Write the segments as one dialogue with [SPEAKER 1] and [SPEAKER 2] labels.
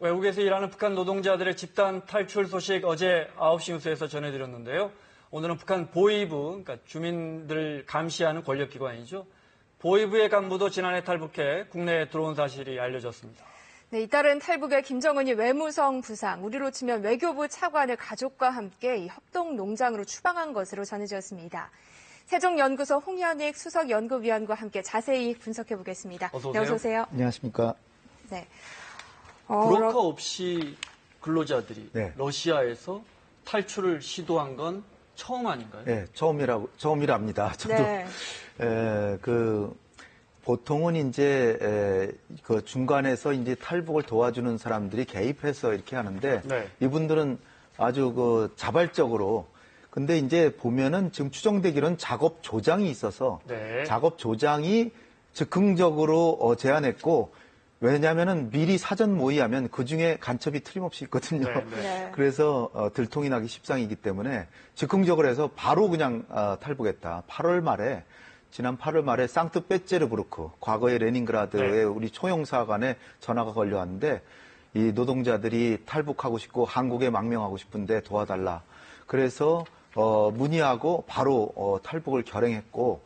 [SPEAKER 1] 외국에서 일하는 북한 노동자들의 집단 탈출 소식 어제 9시 뉴스에서 전해드렸는데요. 오늘은 북한 보위부, 그러니까 주민들 감시하는 권력기관이죠. 보위부의 간부도 지난해 탈북해 국내에 들어온 사실이 알려졌습니다.
[SPEAKER 2] 네, 이따른 탈북에 김정은이 외무성 부상, 우리로 치면 외교부 차관을 가족과 함께 이 협동농장으로 추방한 것으로 전해졌습니다. 세종연구소 홍현익 수석연구위원과 함께 자세히 분석해 보겠습니다.
[SPEAKER 1] 어서 오세요.
[SPEAKER 2] 네, 어서 오세요.
[SPEAKER 3] 안녕하십니까.
[SPEAKER 2] 네.
[SPEAKER 1] 브로커 없이 근로자들이
[SPEAKER 3] 네.
[SPEAKER 1] 러시아에서 탈출을 시도한 건 처음 아닌가요?
[SPEAKER 3] 네, 처음이랍니다. 저도
[SPEAKER 2] 네.
[SPEAKER 3] 보통은 이제 그 중간에서 이제 탈북을 도와주는 사람들이 개입해서 이렇게 하는데
[SPEAKER 1] 네.
[SPEAKER 3] 이분들은 아주 그 자발적으로 근데 이제 보면은 지금 추정되기로는 작업 조장이 있어서
[SPEAKER 1] 네.
[SPEAKER 3] 작업 조장이 즉흥적으로 제안했고 왜냐하면은 미리 사전 모의하면 그 중에 간첩이 틀림없이 있거든요.
[SPEAKER 1] 네, 네.
[SPEAKER 2] 네.
[SPEAKER 3] 그래서 들통이 나기 십상이기 때문에 즉흥적으로 해서 바로 그냥 탈북했다. 지난 8월 말에 상트페테르부르크, 과거의 레닌그라드의
[SPEAKER 1] 네.
[SPEAKER 3] 우리 총영사관에 전화가 걸려왔는데 이 노동자들이 탈북하고 싶고 한국에 망명하고 싶은데 도와달라. 그래서 문의하고 바로 탈북을 결행했고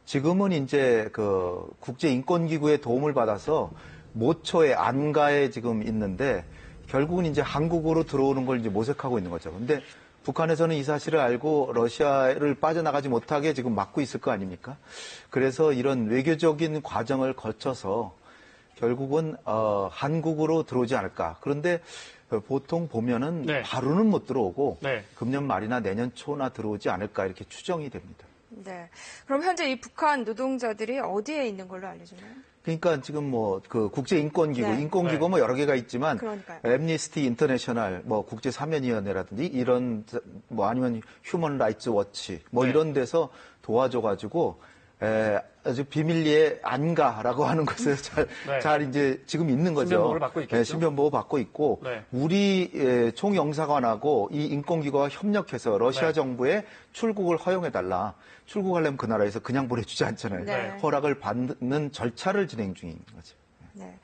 [SPEAKER 3] 지금은 이제 그 국제인권기구의 도움을 받아서 모처의 안가에 지금 있는데 결국은 이제 한국으로 들어오는 걸 이제 모색하고 있는 거죠. 근데 북한에서는 이 사실을 알고 러시아를 빠져나가지 못하게 지금 막고 있을 거 아닙니까? 그래서 이런 외교적인 과정을 거쳐서 결국은 한국으로 들어오지 않을까. 그런데 보통 보면은
[SPEAKER 1] 네.
[SPEAKER 3] 바로는 못 들어오고
[SPEAKER 1] 네.
[SPEAKER 3] 금년 말이나 내년 초나 들어오지 않을까 이렇게 추정이 됩니다.
[SPEAKER 2] 네. 그럼 현재 이 북한 노동자들이 어디에 있는 걸로 알려지나요?
[SPEAKER 3] 그러니까 지금 뭐 그 국제인권기구,
[SPEAKER 2] 네.
[SPEAKER 3] 인권기구
[SPEAKER 1] 네.
[SPEAKER 3] 뭐 여러 개가 있지만
[SPEAKER 2] 그러니까요.
[SPEAKER 3] 앰니스티 인터내셔널, 뭐 국제사면위원회라든지 이런 뭐 아니면 휴먼 라이츠 워치 뭐
[SPEAKER 1] 네.
[SPEAKER 3] 이런 데서 도와줘가지고 아주 비밀리에 안가라고 하는 곳에
[SPEAKER 1] 네.
[SPEAKER 3] 잘 이제 지금 있는 거죠.
[SPEAKER 1] 신변보호를 받고 있겠죠.
[SPEAKER 3] 신변보호 받고 있고
[SPEAKER 1] 네.
[SPEAKER 3] 우리 총영사관하고 이 인권기구와 협력해서 러시아
[SPEAKER 1] 네.
[SPEAKER 3] 정부에 출국을 허용해달라. 출국하려면 그 나라에서 그냥 보내주지 않잖아요.
[SPEAKER 2] 네.
[SPEAKER 3] 허락을 받는 절차를 진행 중인 거죠.
[SPEAKER 2] 네.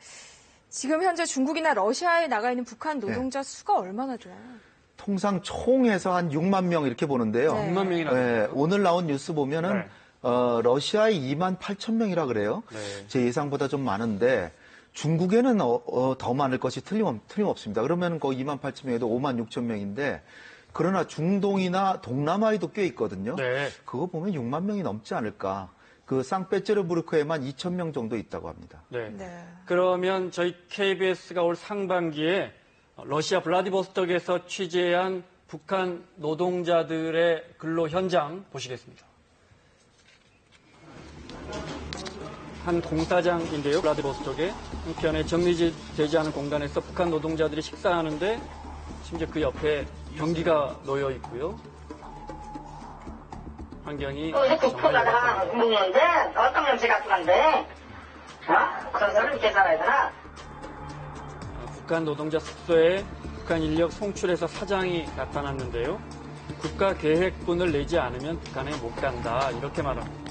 [SPEAKER 2] 지금 현재 중국이나 러시아에 나가 있는 북한 노동자 수가 얼마나 돼요?
[SPEAKER 3] 통상 총해서 한 6만 명 이렇게 보는데요.
[SPEAKER 2] 네.
[SPEAKER 1] 6만 명이나
[SPEAKER 3] 네, 오늘 나온 뉴스 보면은
[SPEAKER 1] 네.
[SPEAKER 3] 러시아에 2만 8천 명이라 그래요.
[SPEAKER 1] 네.
[SPEAKER 3] 제 예상보다 좀 많은데 중국에는 더 많을 것이 틀림없습니다. 그러면 그 2만 8천 명에도 5만 6천 명인데 그러나 중동이나 동남아에도 꽤 있거든요.
[SPEAKER 1] 네.
[SPEAKER 3] 그거 보면 6만 명이 넘지 않을까. 그 상페테르부르크에만 2천 명 정도 있다고 합니다.
[SPEAKER 1] 네.
[SPEAKER 2] 네.
[SPEAKER 1] 그러면 저희 KBS가 올 상반기에 러시아 블라디보스톡에서 취재한 북한 노동자들의 근로 현장 보시겠습니다. 한 공사장인데요. 블라디보스톡에 한편에 정리되지 않은 공간에서 북한 노동자들이 식사하는데 심지어 그 옆에 변기가 놓여 있고요. 환경이
[SPEAKER 4] 국토가 다 묵는데 어떤 냄새 갖고 간대? 그런 사람 이렇게 살아야 되나?
[SPEAKER 1] 북한 노동자 숙소에 북한 인력 송출해서 사장이 나타났는데요. 국가계획분을 내지 않으면 북한에 못 간다 이렇게 말합니다.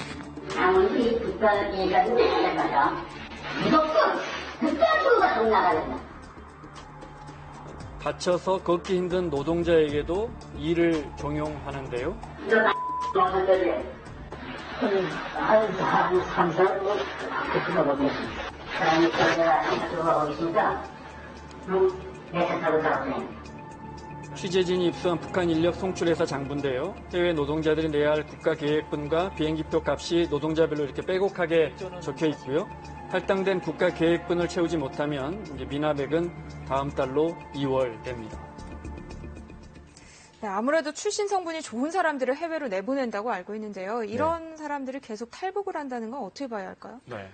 [SPEAKER 5] 아무리 국가계획가 내는 거죠. 무조건 국가주가 돈 나가는
[SPEAKER 1] 다쳐서 걷기 힘든 노동자에게도 일을 종용하는데요.
[SPEAKER 5] 이런 양반들이 한 3, 4년 그렇게 먹었습니다. 그러니까 내가 들어가고 있으니까 내가 타고 살았어요.
[SPEAKER 1] 취재진이 입수한 북한 인력 송출회사 장부인데요. 해외 노동자들이 내야 할 국가계획분과 비행기표 값이 노동자별로 이렇게 빼곡하게 적혀 있고요. 할당된 국가계획분을 채우지 못하면 이제 미납액은 다음 달로 2월 됩니다.
[SPEAKER 2] 네, 아무래도 출신 성분이 좋은 사람들을 해외로 내보낸다고 알고 있는데요. 이런 사람들을 계속 탈북을 한다는 건 어떻게 봐야 할까요?
[SPEAKER 1] 네.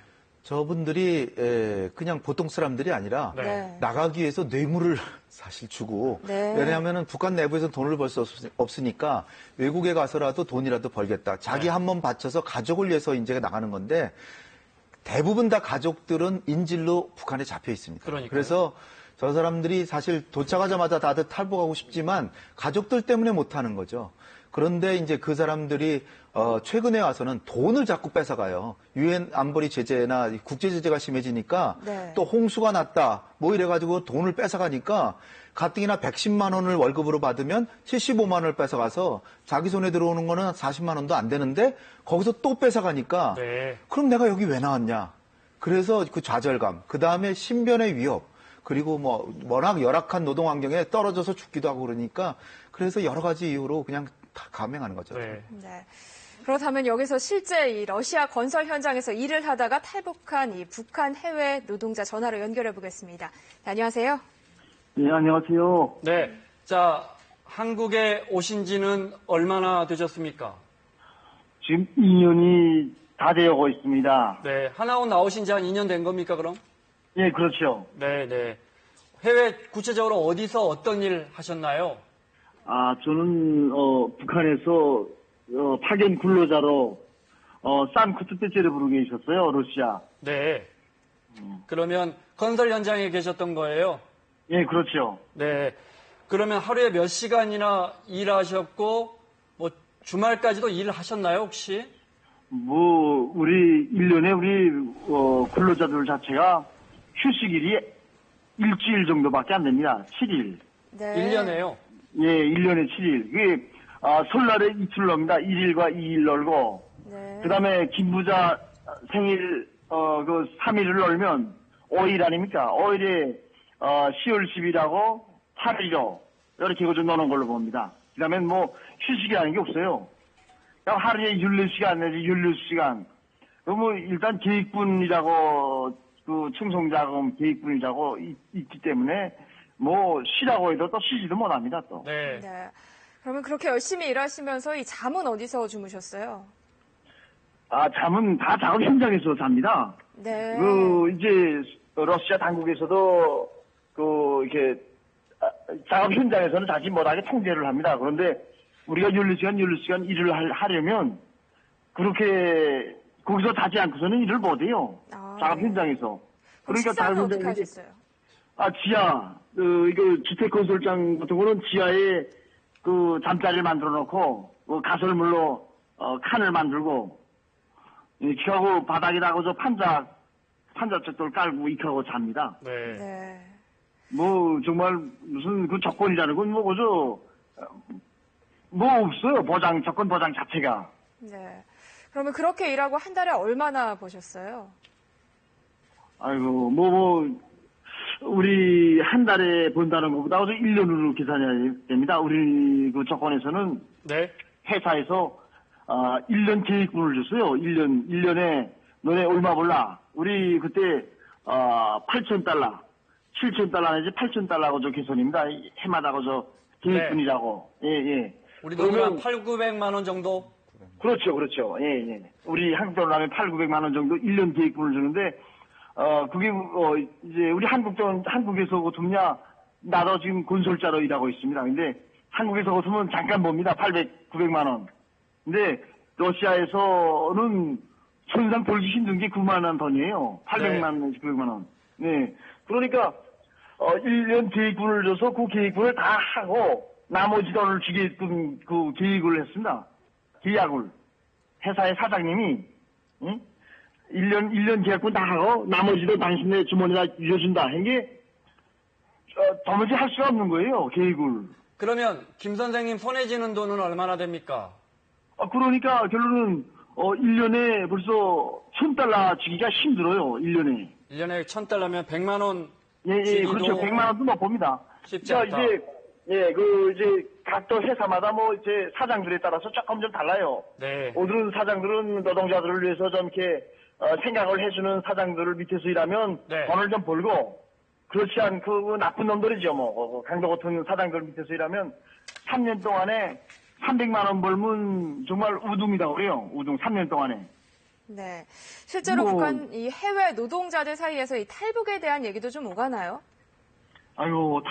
[SPEAKER 3] 저분들이 그냥 보통 사람들이 아니라
[SPEAKER 1] 네.
[SPEAKER 3] 나가기 위해서 뇌물을 사실 주고
[SPEAKER 2] 네.
[SPEAKER 3] 왜냐하면 북한 내부에서 돈을 벌 수 없으니까 외국에 가서라도 돈이라도 벌겠다. 자기
[SPEAKER 1] 네.
[SPEAKER 3] 한 번 바쳐서 가족을 위해서 이제 나가는 건데 대부분 다 가족들은 인질로 북한에 잡혀 있습니다.
[SPEAKER 1] 그러니까요.
[SPEAKER 3] 그래서 저 사람들이 사실 도착하자마자 다들 탈북하고 싶지만 가족들 때문에 못하는 거죠. 그런데 이제 그 사람들이 최근에 와서는 돈을 자꾸 뺏어가요. 유엔 안보리 제재나 국제 제재가 심해지니까
[SPEAKER 2] 네.
[SPEAKER 3] 또 홍수가 났다 뭐 이래가지고 돈을 뺏어가니까 가뜩이나 110만 원을 월급으로 받으면 75만 원을 뺏어가서 자기 손에 들어오는 거는 40만 원도 안 되는데 거기서 또 뺏어가니까
[SPEAKER 1] 네.
[SPEAKER 3] 그럼 내가 여기 왜 나왔냐. 그래서 그 좌절감, 그 다음에 신변의 위협, 그리고 뭐 워낙 열악한 노동 환경에 떨어져서 죽기도 하고 그러니까 그래서 여러 가지 이유로 그냥 다 감행하는 거죠.
[SPEAKER 1] 네.
[SPEAKER 2] 네. 그렇다면 여기서 실제 이 러시아 건설 현장에서 일을 하다가 탈북한 이 북한 해외 노동자 전화로 연결해 보겠습니다. 네, 안녕하세요.
[SPEAKER 6] 네, 안녕하세요.
[SPEAKER 1] 네. 자, 한국에 오신 지는 얼마나 되셨습니까?
[SPEAKER 6] 지금 2년이 다 되어가고 있습니다.
[SPEAKER 1] 네. 하나원 나오신 지 한 2년 된 겁니까, 그럼?
[SPEAKER 6] 예, 그렇죠.
[SPEAKER 1] 네, 네. 해외 구체적으로 어디서 어떤 일 하셨나요?
[SPEAKER 6] 저는, 북한에서, 파견 근로자로, 산크트페테르부르크에 있었어요, 러시아.
[SPEAKER 1] 네. 그러면 건설 현장에 계셨던 거예요?
[SPEAKER 6] 예, 그렇죠.
[SPEAKER 1] 네. 그러면 하루에 몇 시간이나 일하셨고, 뭐, 주말까지도 일을 하셨나요, 혹시?
[SPEAKER 6] 우리, 1년에 우리, 근로자들 자체가 휴식일이 일주일 정도밖에 안 됩니다. 7일.
[SPEAKER 2] 네.
[SPEAKER 1] 1년에요?
[SPEAKER 6] 예, 1년에 7일. 그게, 설날에 이틀 놉니다. 1일과 2일 널고.
[SPEAKER 2] 네.
[SPEAKER 6] 그 다음에 김부자 생일, 3일을 넣으면 5일 아닙니까? 5일에, 10월 10일하고 8일로 이렇게 좀 넣는 걸로 봅니다. 그 다음에 뭐, 휴식이라는 게 없어요. 그냥 하루에 윤례시간 내지 윤례시간. 뭐, 일단 계획분이라고, 충성자금 계획분이라고 있기 때문에, 뭐, 쉬라고 해도 또 쉬지도 못합니다, 또.
[SPEAKER 1] 네.
[SPEAKER 2] 네. 그러면 그렇게 열심히 일하시면서 이 잠은 어디서 주무셨어요?
[SPEAKER 6] 잠은 다 작업 현장에서 잡니다.
[SPEAKER 2] 네.
[SPEAKER 6] 이제, 러시아 당국에서도, 이렇게, 작업 현장에서는 자기 못하게 통제를 합니다. 그런데, 우리가 윤리시간 일을 하려면, 그렇게, 거기서 자지 않고서는 일을 못해요. 작업
[SPEAKER 2] 네.
[SPEAKER 6] 현장에서. 그러니까
[SPEAKER 2] 식사는
[SPEAKER 6] 작업
[SPEAKER 2] 어떻게
[SPEAKER 6] 현장에,
[SPEAKER 2] 하셨어요?
[SPEAKER 6] 지하, 이거 주택건설장 같은 거는 지하에 잠자리를 만들어 놓고, 가설물로, 칸을 만들고, 이렇게 하고 바닥에다가 판자책들 깔고 이렇게 하고 잡니다.
[SPEAKER 1] 네.
[SPEAKER 2] 네.
[SPEAKER 6] 뭐, 정말 무슨 조건이라는 건 없어요. 조건 보장 자체가.
[SPEAKER 2] 네. 그러면 그렇게 일하고 한 달에 얼마나 버셨어요?
[SPEAKER 6] 아이고, 우리 한 달에 번다는 것보다 1년으로 계산해야 됩니다. 우리 조건에서는
[SPEAKER 1] 네.
[SPEAKER 6] 회사에서 1년 계획분을 줬어요. 1년에 너네 얼마 몰라. 우리 그때 8,000달러, 7,000달러 내지 8,000달러고 저 개선입니다. 해마다 저 계획분이라고. 예.
[SPEAKER 1] 우리 돈으로 한 8,900만 원 정도?
[SPEAKER 6] 그렇죠. 예. 우리 한국 돈으로 하면 8,900만 원 정도 1년 계획분을 주는데 그게 이제 우리 한국에서 같으면 나도 지금 건설자로 일하고 있습니다. 근데 한국에서 같으면 잠깐 봅니다. 900만 원. 근데 러시아에서는 손상 벌기 힘든 게 9만 원 돈이에요. 800만 원, 900만 원. 네. 그러니까 1년 계획분을 줘서 그 계획분을 다 하고 나머지 돈을 주게끔 그 계획을 했습니다. 계약을. 회사의 사장님이 1년 계약분 다 하고 나머지도 당신네 주머니에 주어준다. 한게 도무지 할 수가 없는 거예요. 계획을.
[SPEAKER 1] 그러면 김 선생님 손에 쥐는 돈은 얼마나 됩니까?
[SPEAKER 6] 그러니까 결론은 1년에 벌써 1,000달러 주기가 힘들어요. 1년에.
[SPEAKER 1] 1년에 1,000달러면 100만 원.
[SPEAKER 6] 예,
[SPEAKER 1] 주기도
[SPEAKER 6] 그렇죠. 100만 원도 못 봅니다.
[SPEAKER 1] 쉽지 않다.
[SPEAKER 6] 이제 각도 회사마다 이제 사장들에 따라서 조금 좀 달라요.
[SPEAKER 1] 네.
[SPEAKER 6] 어떤 사장들은 노동자들을 위해서 좀 이렇게 생각을 해주는 사장들을 밑에서 일하면
[SPEAKER 1] 네.
[SPEAKER 6] 돈을 좀 벌고, 그렇지 않고 나쁜 놈들이죠. 강도 같은 사장들 밑에서 일하면 3년 동안에 300만 원 벌면 정말 우둥이다 그래요. 우둥 3년 동안에.
[SPEAKER 2] 네. 실제로 북한 이 해외 노동자들 사이에서 이 탈북에 대한 얘기도 좀 오가나요?
[SPEAKER 6] 아유,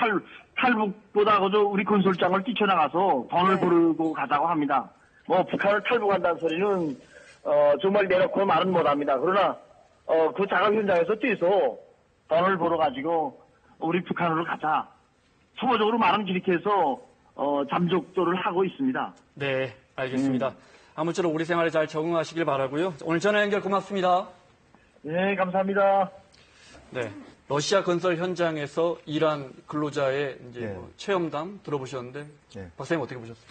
[SPEAKER 6] 탈북보다 그저 우리 건설장을 뛰쳐나가서 돈을 벌고 가자고 합니다. 북한을 탈북한다는 소리는, 정말 내놓고 말은 못 합니다. 그러나, 그 작업 현장에서 뛰어서 돈을 벌어가지고 우리 북한으로 가자. 초보적으로 말은 그렇게 해서, 잠적도를 하고 있습니다.
[SPEAKER 1] 네, 알겠습니다. 아무쪼록 우리 생활에 잘 적응하시길 바라고요. 오늘 전화 연결 고맙습니다.
[SPEAKER 6] 네, 감사합니다.
[SPEAKER 1] 네, 러시아 건설 현장에서 일한 근로자의 이제
[SPEAKER 3] 네.
[SPEAKER 1] 뭐 체험담 들어보셨는데
[SPEAKER 3] 네.
[SPEAKER 1] 박사님 어떻게 보셨어요?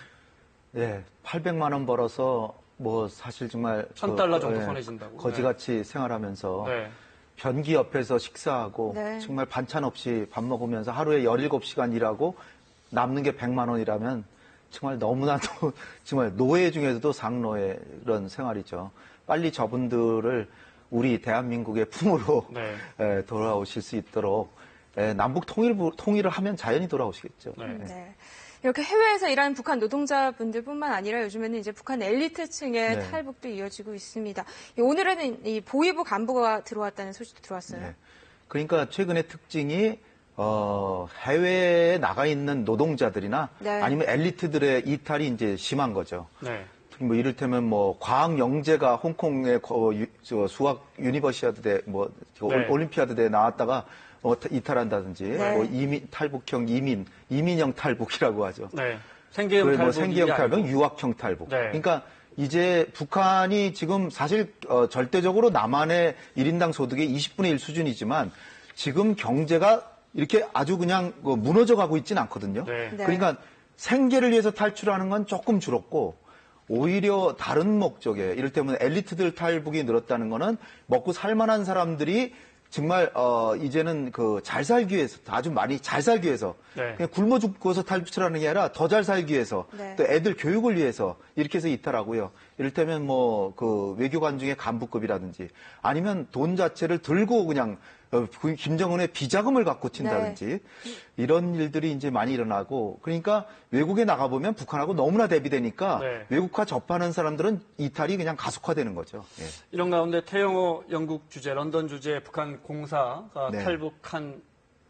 [SPEAKER 3] 예, 800만 원 벌어서 뭐 사실 정말
[SPEAKER 1] $1,000 정도 손해진다고.
[SPEAKER 3] 거지같이 생활하면서
[SPEAKER 1] 네,
[SPEAKER 3] 변기 옆에서 식사하고
[SPEAKER 2] 네.
[SPEAKER 3] 정말 반찬 없이 밥 먹으면서 하루에 17시간 일하고 남는 게 100만 원이라면 정말 너무나도 정말 노예 중에서도 상노예 이런 생활이죠. 빨리 저분들을 우리 대한민국의 품으로
[SPEAKER 1] 네.
[SPEAKER 3] 돌아오실 수 있도록 남북 통일을 하면 자연히 돌아오시겠죠.
[SPEAKER 1] 네.
[SPEAKER 2] 네. 이렇게 해외에서 일하는 북한 노동자분들뿐만 아니라 요즘에는 이제 북한 엘리트층의
[SPEAKER 3] 네.
[SPEAKER 2] 탈북도 이어지고 있습니다. 오늘에는 이 보위부 간부가 들어왔다는 소식도 들어왔어요.
[SPEAKER 3] 네. 그러니까 최근의 특징이 해외에 나가 있는 노동자들이나
[SPEAKER 2] 네.
[SPEAKER 3] 아니면 엘리트들의 이탈이 이제 심한 거죠.
[SPEAKER 1] 네.
[SPEAKER 3] 뭐 이를테면 뭐 과학 영재가 홍콩의 수학 유니버시아드대
[SPEAKER 1] 네.
[SPEAKER 3] 올림피아드대에 나왔다가 이탈한다든지
[SPEAKER 2] 네.
[SPEAKER 3] 뭐 탈북형 이민형 탈북이라고 하죠.
[SPEAKER 1] 네. 생계형
[SPEAKER 3] 그리고 뭐
[SPEAKER 1] 탈북이
[SPEAKER 3] 생계형 탈북,
[SPEAKER 1] 아니고.
[SPEAKER 3] 유학형 탈북.
[SPEAKER 1] 네.
[SPEAKER 3] 그러니까 이제 북한이 지금 사실 절대적으로 남한의 1인당 소득의 20분의 1 수준이지만 지금 경제가 이렇게 아주 그냥 무너져 가고 있지는 않거든요.
[SPEAKER 1] 네.
[SPEAKER 2] 네.
[SPEAKER 3] 그러니까 생계를 위해서 탈출하는 건 조금 줄었고 오히려 다른 목적에 이를테면 엘리트들 탈북이 늘었다는 거는 먹고 살만한 사람들이 정말 이제는 잘 살기 위해서 아주 많이 잘 살기 위해서
[SPEAKER 1] 네.
[SPEAKER 3] 그냥 굶어 죽고서 탈출하는 게 아니라 더 잘 살기 위해서
[SPEAKER 2] 네.
[SPEAKER 3] 또 애들 교육을 위해서 이렇게 해서 이탈하고요. 이를테면 외교관 중에 간부급이라든지 아니면 돈 자체를 들고 그냥 김정은의 비자금을 갖고 친다든지 이런 일들이 이제 많이 일어나고 그러니까 외국에 나가보면 북한하고 너무나 대비되니까
[SPEAKER 1] 네.
[SPEAKER 3] 외국화 접하는 사람들은 이탈이 그냥 가속화되는 거죠. 예.
[SPEAKER 1] 이런 가운데 태영호 영국 주재, 런던 주재 북한 공사가
[SPEAKER 3] 네.
[SPEAKER 1] 탈북한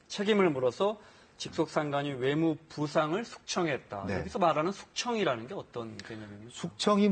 [SPEAKER 1] 책임을 물어서 직속 상관이 외무 부상을 숙청했다.
[SPEAKER 3] 네.
[SPEAKER 1] 여기서 말하는 숙청이라는 게 어떤 개념입니까?
[SPEAKER 3] 숙청이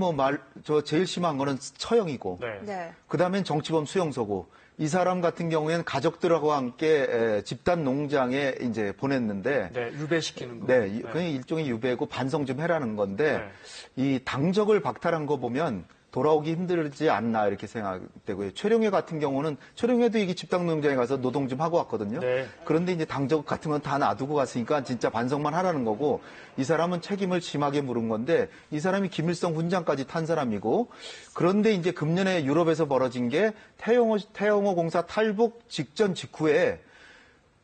[SPEAKER 3] 제일 심한 거는 처형이고
[SPEAKER 1] 네.
[SPEAKER 2] 네.
[SPEAKER 3] 그다음엔 정치범 수용소고 이 사람 같은 경우에는 가족들하고 함께 집단 농장에 이제 보냈는데
[SPEAKER 1] 네, 유배시키는 거.
[SPEAKER 3] 네, 그냥 일종의 유배고 반성 좀 해라는 건데
[SPEAKER 1] 네.
[SPEAKER 3] 이 당적을 박탈한 거 보면 돌아오기 힘들지 않나 이렇게 생각되고요. 최룡해 같은 경우는 최룡해도 이게 집단 농장에 가서 노동 좀 하고 왔거든요.
[SPEAKER 1] 네.
[SPEAKER 3] 그런데 이제 당적 같은 건 다 놔두고 갔으니까 진짜 반성만 하라는 거고 이 사람은 책임을 심하게 물은 건데 이 사람이 김일성 훈장까지 탄 사람이고 그런데 이제 금년에 유럽에서 벌어진 게 태영호 공사 탈북 직전 직후에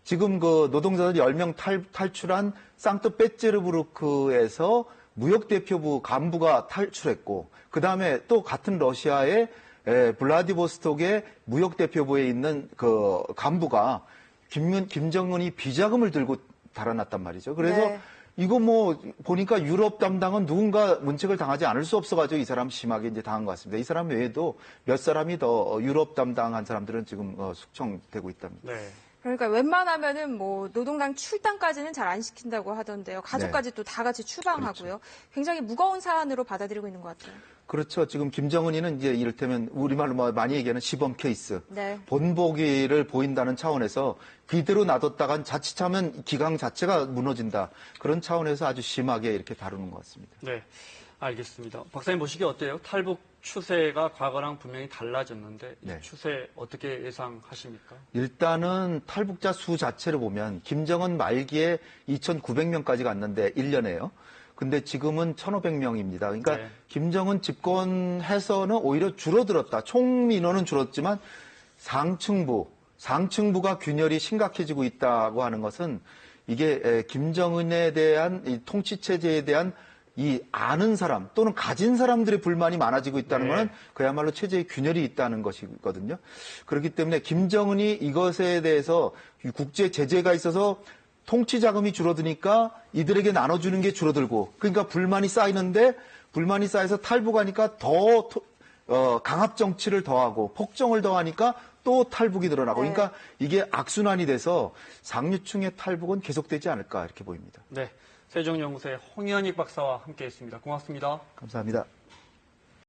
[SPEAKER 3] 지금 노동자들 10명 탈출한 상트페테르부르크에서 무역대표부 간부가 탈출했고 그 다음에 또 같은 러시아의 블라디보스톡의 무역대표부에 있는 그 간부가 김정은이 비자금을 들고 달아났단 말이죠. 그래서
[SPEAKER 2] 네.
[SPEAKER 3] 이거 보니까 유럽 담당은 누군가 문책을 당하지 않을 수 없어가지고 이 사람 심하게 이제 당한 것 같습니다. 이 사람 외에도 몇 사람이 더 유럽 담당한 사람들은 지금 숙청되고 있답니다.
[SPEAKER 1] 네.
[SPEAKER 2] 그러니까 웬만하면은 노동당 출당까지는 잘 안 시킨다고 하던데요. 가족까지 또 다 같이 추방하고요. 굉장히 무거운 사안으로 받아들이고 있는 것 같아요.
[SPEAKER 3] 그렇죠. 지금 김정은이는 이제 이를테면 우리말로 많이 얘기하는 시범 케이스.
[SPEAKER 2] 네.
[SPEAKER 3] 본보기를 보인다는 차원에서 그대로 놔뒀다간 자칫하면 기강 자체가 무너진다. 그런 차원에서 아주 심하게 이렇게 다루는 것 같습니다.
[SPEAKER 1] 네. 알겠습니다. 박사님 보시기에 어때요? 탈북 추세가 과거랑 분명히 달라졌는데 이
[SPEAKER 3] 네.
[SPEAKER 1] 추세 어떻게 예상하십니까?
[SPEAKER 3] 일단은 탈북자 수 자체를 보면 김정은 말기에 2,900명까지 갔는데 1년에요. 근데 지금은 1,500명입니다. 그러니까
[SPEAKER 1] 네.
[SPEAKER 3] 김정은 집권해서는 오히려 줄어들었다. 총 민원은 줄었지만 상층부가 균열이 심각해지고 있다고 하는 것은 이게 김정은에 대한 이 통치 체제에 대한 이 아는 사람 또는 가진 사람들의 불만이 많아지고 있다는
[SPEAKER 1] 네.
[SPEAKER 3] 것은 그야말로 체제의 균열이 있다는 것이거든요. 그렇기 때문에 김정은이 이것에 대해서 국제 제재가 있어서 통치 자금이 줄어드니까 이들에게 나눠주는 게 줄어들고 그러니까 불만이 쌓이는데 불만이 쌓여서 탈북하니까 더 강압 정치를 더하고 폭정을 더하니까 또 탈북이 늘어나고
[SPEAKER 2] 네.
[SPEAKER 3] 그러니까 이게 악순환이 돼서 상류층의 탈북은 계속되지 않을까 이렇게 보입니다.
[SPEAKER 1] 네. 세종연구소의 홍현익 박사와 함께했습니다. 고맙습니다.
[SPEAKER 3] 감사합니다.